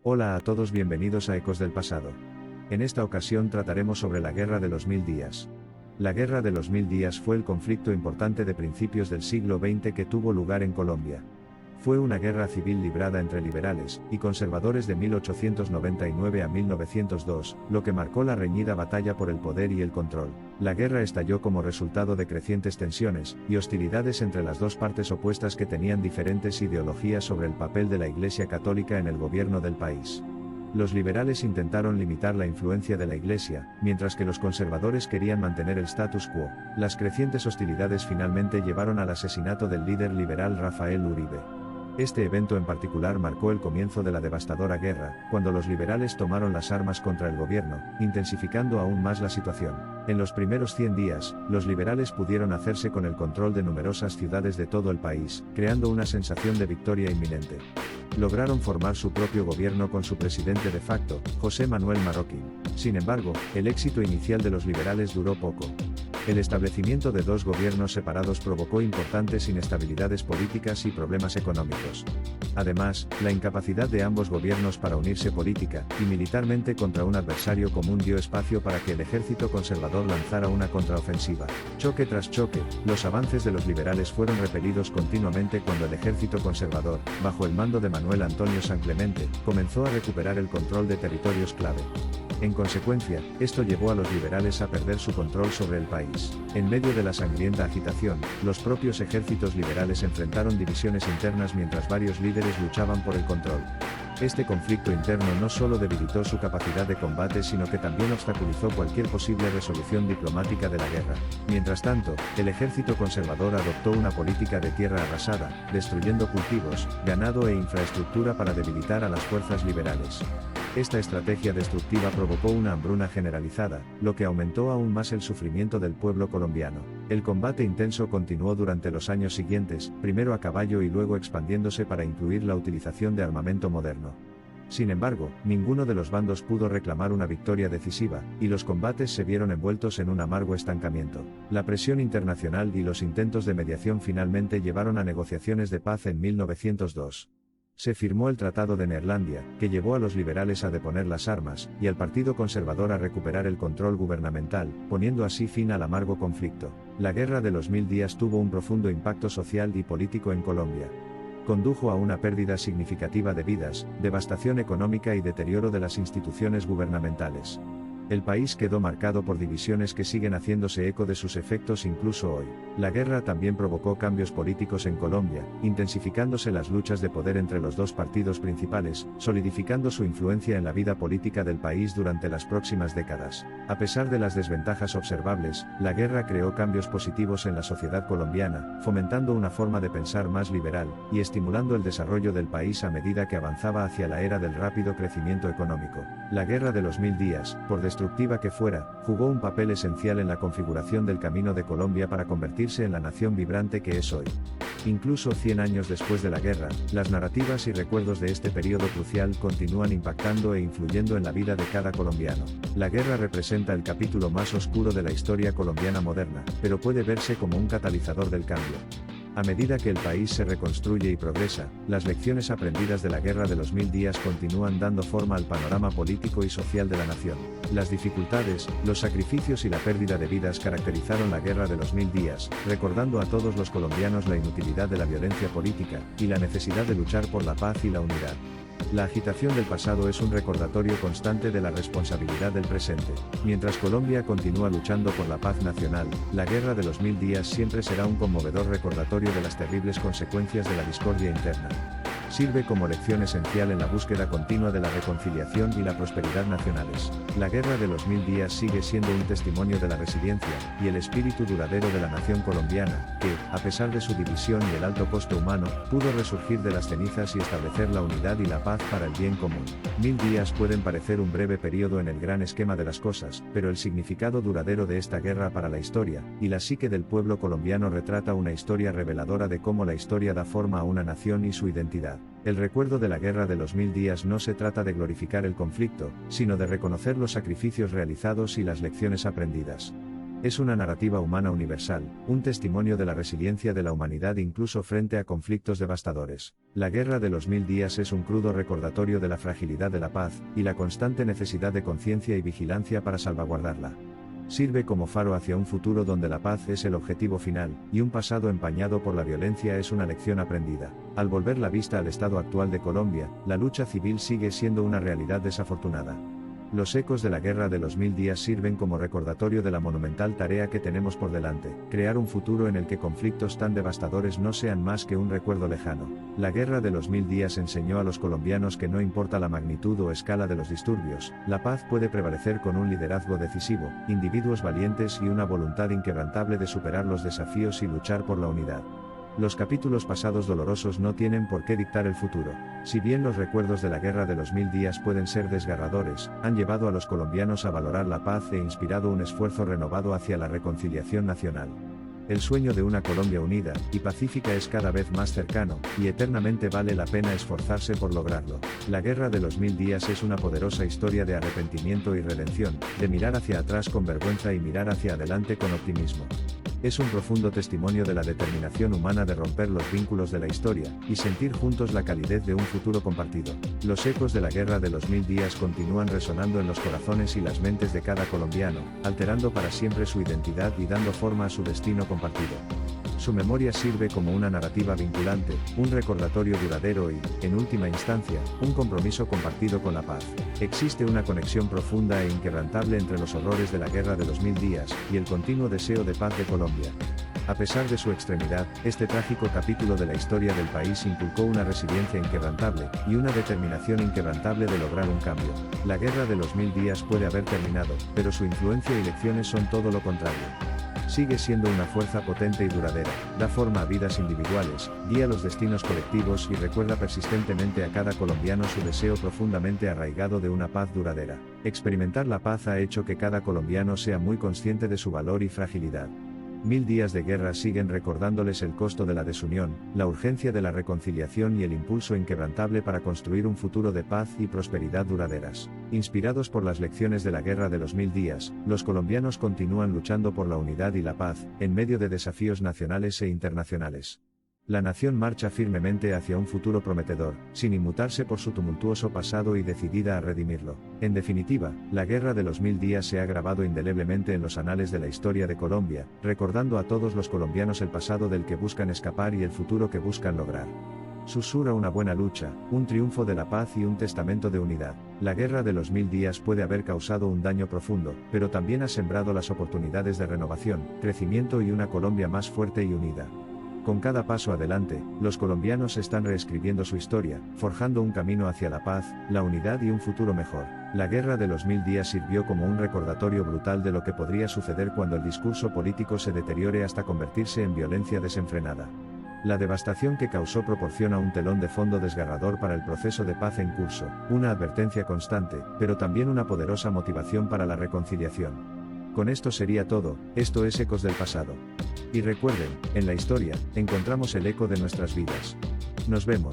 Hola a todos, bienvenidos a Ecos del Pasado. En esta ocasión trataremos sobre la Guerra de los Mil Días. La Guerra de los Mil Días fue el conflicto importante de principios del siglo XX que tuvo lugar en Colombia. Fue una guerra civil librada entre liberales y conservadores de 1899 a 1902, lo que marcó la reñida batalla por el poder y el control. La guerra estalló como resultado de crecientes tensiones y hostilidades entre las dos partes opuestas que tenían diferentes ideologías sobre el papel de la Iglesia Católica en el gobierno del país. Los liberales intentaron limitar la influencia de la Iglesia, mientras que los conservadores querían mantener el status quo. Las crecientes hostilidades finalmente llevaron al asesinato del líder liberal Rafael Uribe. Este evento en particular marcó el comienzo de la devastadora guerra, cuando los liberales tomaron las armas contra el gobierno, intensificando aún más la situación. En los primeros 100 días, los liberales pudieron hacerse con el control de numerosas ciudades de todo el país, creando una sensación de victoria inminente. Lograron formar su propio gobierno con su presidente de facto, José Manuel Marroquín. Sin embargo, el éxito inicial de los liberales duró poco. El establecimiento de dos gobiernos separados provocó importantes inestabilidades políticas y problemas económicos. Además, la incapacidad de ambos gobiernos para unirse política y militarmente contra un adversario común dio espacio para que el ejército conservador lanzara una contraofensiva. Choque tras choque, los avances de los liberales fueron repelidos continuamente cuando el ejército conservador, bajo el mando de Manuel Antonio San Clemente, comenzó a recuperar el control de territorios clave. En consecuencia, esto llevó a los liberales a perder su control sobre el país. En medio de la sangrienta agitación, los propios ejércitos liberales enfrentaron divisiones internas mientras varios líderes luchaban por el control. Este conflicto interno no solo debilitó su capacidad de combate sino que también obstaculizó cualquier posible resolución diplomática de la guerra. Mientras tanto, el ejército conservador adoptó una política de tierra arrasada, destruyendo cultivos, ganado e infraestructura para debilitar a las fuerzas liberales. Esta estrategia destructiva provocó una hambruna generalizada, lo que aumentó aún más el sufrimiento del pueblo colombiano. El combate intenso continuó durante los años siguientes, primero a caballo y luego expandiéndose para incluir la utilización de armamento moderno. Sin embargo, ninguno de los bandos pudo reclamar una victoria decisiva, y los combates se vieron envueltos en un amargo estancamiento. La presión internacional y los intentos de mediación finalmente llevaron a negociaciones de paz en 1902. Se firmó el Tratado de Neerlandia, que llevó a los liberales a deponer las armas, y al Partido Conservador a recuperar el control gubernamental, poniendo así fin al amargo conflicto. La Guerra de los Mil Días tuvo un profundo impacto social y político en Colombia. Condujo a una pérdida significativa de vidas, devastación económica y deterioro de las instituciones gubernamentales. El país quedó marcado por divisiones que siguen haciéndose eco de sus efectos incluso hoy. La guerra también provocó cambios políticos en Colombia, intensificándose las luchas de poder entre los dos partidos principales, solidificando su influencia en la vida política del país durante las próximas décadas. A pesar de las desventajas observables, la guerra creó cambios positivos en la sociedad colombiana, fomentando una forma de pensar más liberal, y estimulando el desarrollo del país a medida que avanzaba hacia la era del rápido crecimiento económico. La Guerra de los Mil Días, por destructiva que fuera, jugó un papel esencial en la configuración del camino de Colombia para convertirse en la nación vibrante que es hoy. Incluso 100 años después de la guerra, las narrativas y recuerdos de este periodo crucial continúan impactando e influyendo en la vida de cada colombiano. La guerra representa el capítulo más oscuro de la historia colombiana moderna, pero puede verse como un catalizador del cambio. A medida que el país se reconstruye y progresa, las lecciones aprendidas de la Guerra de los Mil Días continúan dando forma al panorama político y social de la nación. Las dificultades, los sacrificios y la pérdida de vidas caracterizaron la Guerra de los Mil Días, recordando a todos los colombianos la inutilidad de la violencia política, y la necesidad de luchar por la paz y la unidad. La agitación del pasado es un recordatorio constante de la responsabilidad del presente. Mientras Colombia continúa luchando por la paz nacional, la Guerra de los Mil Días siempre será un conmovedor recordatorio de las terribles consecuencias de la discordia interna. Sirve como lección esencial en la búsqueda continua de la reconciliación y la prosperidad nacionales. La Guerra de los Mil Días sigue siendo un testimonio de la resiliencia y el espíritu duradero de la nación colombiana, que, a pesar de su división y el alto costo humano, pudo resurgir de las cenizas y establecer la unidad y la paz para el bien común. 1000 días pueden parecer un breve periodo en el gran esquema de las cosas, pero el significado duradero de esta guerra para la historia y la psique del pueblo colombiano retrata una historia reveladora de cómo la historia da forma a una nación y su identidad. El recuerdo de la Guerra de los 1000 días no se trata de glorificar el conflicto, sino de reconocer los sacrificios realizados y las lecciones aprendidas. Es una narrativa humana universal, un testimonio de la resiliencia de la humanidad incluso frente a conflictos devastadores. La Guerra de los 1000 días es un crudo recordatorio de la fragilidad de la paz, y la constante necesidad de conciencia y vigilancia para salvaguardarla. Sirve como faro hacia un futuro donde la paz es el objetivo final, y un pasado empañado por la violencia es una lección aprendida. Al volver la vista al estado actual de Colombia, la lucha civil sigue siendo una realidad desafortunada. Los ecos de la Guerra de los 1000 días sirven como recordatorio de la monumental tarea que tenemos por delante, crear un futuro en el que conflictos tan devastadores no sean más que un recuerdo lejano. La Guerra de los 1000 días enseñó a los colombianos que no importa la magnitud o escala de los disturbios, la paz puede prevalecer con un liderazgo decisivo, individuos valientes y una voluntad inquebrantable de superar los desafíos y luchar por la unidad. Los capítulos pasados dolorosos no tienen por qué dictar el futuro. Si bien los recuerdos de la Guerra de los 1000 días pueden ser desgarradores, han llevado a los colombianos a valorar la paz e inspirado un esfuerzo renovado hacia la reconciliación nacional. El sueño de una Colombia unida y pacífica es cada vez más cercano, y eternamente vale la pena esforzarse por lograrlo. La Guerra de los 1000 días es una poderosa historia de arrepentimiento y redención, de mirar hacia atrás con vergüenza y mirar hacia adelante con optimismo. Es un profundo testimonio de la determinación humana de romper los vínculos de la historia, y sentir juntos la calidez de un futuro compartido. Los ecos de la Guerra de los 1000 días continúan resonando en los corazones y las mentes de cada colombiano, alterando para siempre su identidad y dando forma a su destino compartido. Su memoria sirve como una narrativa vinculante, un recordatorio duradero y, en última instancia, un compromiso compartido con la paz. Existe una conexión profunda e inquebrantable entre los horrores de la Guerra de los 1000 días, y el continuo deseo de paz de Colombia. A pesar de su extremidad, este trágico capítulo de la historia del país inculcó una resiliencia inquebrantable, y una determinación inquebrantable de lograr un cambio. La Guerra de los 1000 días puede haber terminado, pero su influencia y lecciones son todo lo contrario. Sigue siendo una fuerza potente y duradera, da forma a vidas individuales, guía los destinos colectivos y recuerda persistentemente a cada colombiano su deseo profundamente arraigado de una paz duradera. Experimentar la paz ha hecho que cada colombiano sea muy consciente de su valor y fragilidad. 1000 días de guerra siguen recordándoles el costo de la desunión, la urgencia de la reconciliación y el impulso inquebrantable para construir un futuro de paz y prosperidad duraderas. Inspirados por las lecciones de la Guerra de los 1000 días, los colombianos continúan luchando por la unidad y la paz, en medio de desafíos nacionales e internacionales. La nación marcha firmemente hacia un futuro prometedor, sin inmutarse por su tumultuoso pasado y decidida a redimirlo. En definitiva, la Guerra de los 1000 días se ha grabado indeleblemente en los anales de la historia de Colombia, recordando a todos los colombianos el pasado del que buscan escapar y el futuro que buscan lograr. Susurra una buena lucha, un triunfo de la paz y un testamento de unidad. La Guerra de los 1000 días puede haber causado un daño profundo, pero también ha sembrado las oportunidades de renovación, crecimiento y una Colombia más fuerte y unida. Con cada paso adelante, los colombianos están reescribiendo su historia, forjando un camino hacia la paz, la unidad y un futuro mejor. La Guerra de los 1000 días sirvió como un recordatorio brutal de lo que podría suceder cuando el discurso político se deteriore hasta convertirse en violencia desenfrenada. La devastación que causó proporciona un telón de fondo desgarrador para el proceso de paz en curso, una advertencia constante, pero también una poderosa motivación para la reconciliación. Con esto sería todo, esto es Ecos del Pasado. Y recuerden, en la historia, encontramos el eco de nuestras vidas. Nos vemos.